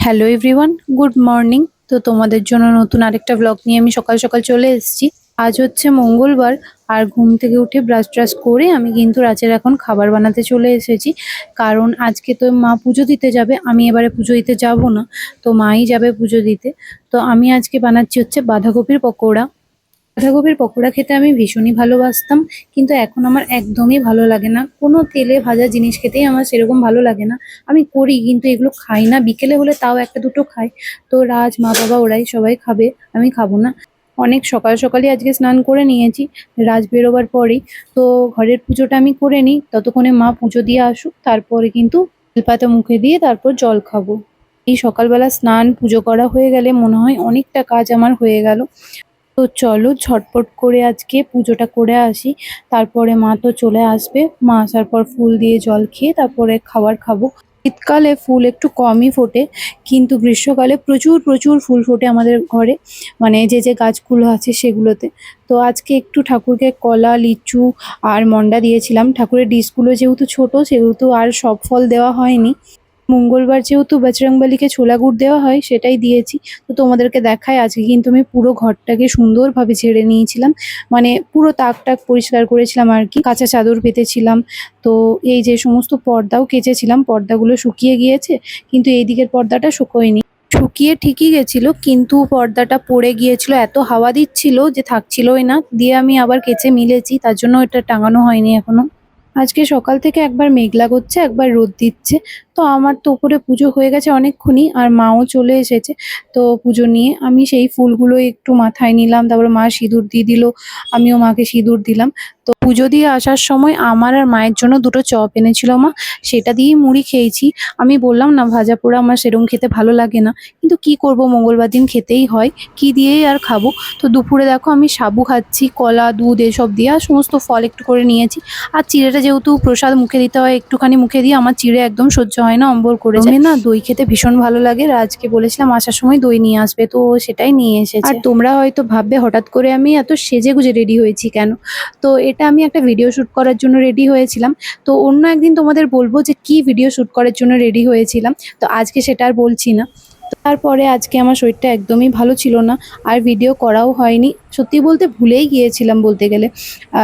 Hello everyone, good morning. তো তোমাদের জন্য নতুন আরেকটা ব্লগ নিয়ে আমি সকাল সকাল চলে এসেছি। আজ হচ্ছে মঙ্গলবার, আর ঘুম থেকে উঠে ব্রাশ ট্রাশ করে আমি কিন্তু রাতের এখন খাবার বানাতে চলে এসেছি। কারণ আজকে তো মা পুজো দিতে যাবে, আমি এবারে পুজো দিতে যাব না, তো মাই যাবে পুজো দিতে। তো আমি আজকে বানাচ্ছি হচ্ছে বাঁধাকপির পকোড়া। বাঁধাকপির পকোড়া খেতে আমি ভীষণই ভালোবাসতাম, কিন্তু এখন আমার একদমই ভালো লাগে না। কোনো তেলে ভাজা জিনিস খেতেই আমার সেরকম ভালো লাগে না। আমি করি কিন্তু এগুলো খাই না, বিকেলে হলে তাও একটা দুটো খাই। তো রাজ, মা, বাবা ওরাই সবাই খাবে, আমি খাবো না। অনেক সকাল সকালই আজকে স্নান করে নিয়েছি রাজ বেরোবার পরেই। তো ঘরের পুজোটা আমি করে নিই, ততক্ষণে মা পুজো দিয়ে আসুক, তারপরে কিন্তু বেলপাতা মুখে দিয়ে তারপর জল খাবো। এই সকালবেলা স্নান পুজো করা হয়ে গেলে মনে হয় অনেকটা কাজ আমার হয়ে গেল। তো চলো ঝটপট করে আজকে পুজোটা করে আসি, তারপরে মা তো চলে আসবে। মা আসার পর ফুল দিয়ে জল খেয়ে তারপরে খাবার খাবো। শীতকালে ফুল একটু কমই ফোটে, কিন্তু গ্রীষ্মকালে প্রচুর প্রচুর ফুল ফোটে আমাদের ঘরে, মানে যে যে গাছগুলো আছে সেগুলোতে। তো আজকে একটু ঠাকুরকে কলা, লিচু আর মন্ডা দিয়েছিলাম। ঠাকুরের ডিশগুলো যেহেতু ছোট সেহেতু আর সব ফল দেওয়া হয়নি। মঙ্গলবার যেহেতু বজরংবলীকে ছোলা গুড় দেওয়া হয় সেটাই দিয়েছি। তো তোমাদেরকে দেখায়, আজকে কিন্তু আমি পুরো ঘরটাকে সুন্দরভাবে ঝেড়ে নিয়েছিলাম, মানে পুরো তাক টাক পরিষ্কার করেছিলাম আর কি। কাঁচা চাদর পেতেছিলাম, তো এই যে সমস্ত পর্দাও কেচেছিলাম। পর্দাগুলো শুকিয়ে গিয়েছে, কিন্তু এই দিকের পর্দাটা শুকোয়নি। শুকিয়ে ঠিকই গেছিল, কিন্তু পর্দাটা পড়ে গিয়েছিল, এত হাওয়া দিচ্ছিল যে থাকছিলই না। দিয়ে আমি আবার কেচে মিলেছি, তার জন্য এটা টাঙানো হয়নি এখনো। আজকে সকাল থেকে একবার মেঘলা করছে, একবার রোদ দিচ্ছে। তো আমার তো উপরে পুজো হয়ে গেছে অনেকক্ষণই, আর মাও চলে এসেছে। তো পুজো নিয়ে আমি সেই ফুলগুলো একটু মাথায় নিলাম, তারপরে মা সিঁদুর দিয়ে দিল, আমিও মাকে সিঁদুর দিলাম। তো পুজো দিয়ে আসার সময় আমার আর মায়ের জন্য দুটো চপ এনেছিল মা, সেটা দিয়েই মুড়ি খেয়েছি। আমি বললাম না, ভাজা পোড়া আমার সেরকম খেতে ভালো লাগে না, কিন্তু কি করব, মঙ্গলবার দিন খেতেই হয়, কি দিয়েই আর খাবো। তো দুপুরে দেখো আমি সাবু খাচ্ছি, কলা, দুধ এসব দিয়ে, আর সমস্ত ফল একটু করে নিয়েছি। আর চিড়েটা যেহেতু প্রসাদ মুখে দিতে হয়, একটুখানি মুখে দিয়ে আমার চিড়ে একদম সহ্য হয় না, অম্বল করে যায়। না, দই খেতে ভীষণ ভালো লাগে। আজকে বলেছিলাম আসার সময় দই নিয়ে আসবে, তো ও সেটাই নিয়ে এসেছে। আর তোমরা হয়তো ভাববে হঠাৎ করে আমি এত সেজে গুজে রেডি হয়েছি কেন। তো এটা আমি একটা ভিডিও শুট করার জন্য রেডি হয়েছিলাম। তো অন্য একদিন তোমাদের বলবো যে কি ভিডিও শুট করার জন্য রেডি হয়েছিলাম, তো আজকে সেটা আর বলছি না। তারপরে আজকে আমার শরীরটা একদমই ভালো ছিল না, আর ভিডিও করাও হয়নি। সত্যি বলতে ভুলেই গিয়েছিলাম বলতে গেলে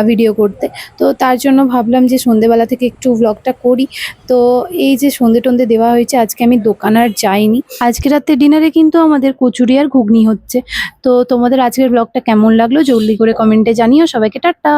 ভিডিও করতে। তো তার জন্য ভাবলাম যে সন্ধেবেলা থেকে একটু ব্লগটা করি। তো এই যে সন্ধে টন্ধে দেওয়া হয়েছে, আজকে আমি দোকান আর যাইনি। আজকে রাতে ডিনারে কিন্তু আমাদের কচুরি আর ঘুগনি হচ্ছে। তো তোমাদের আজকের ব্লগটা কেমন লাগলো জলদি করে কমেন্টে জানিও। সবাইকে টাটা।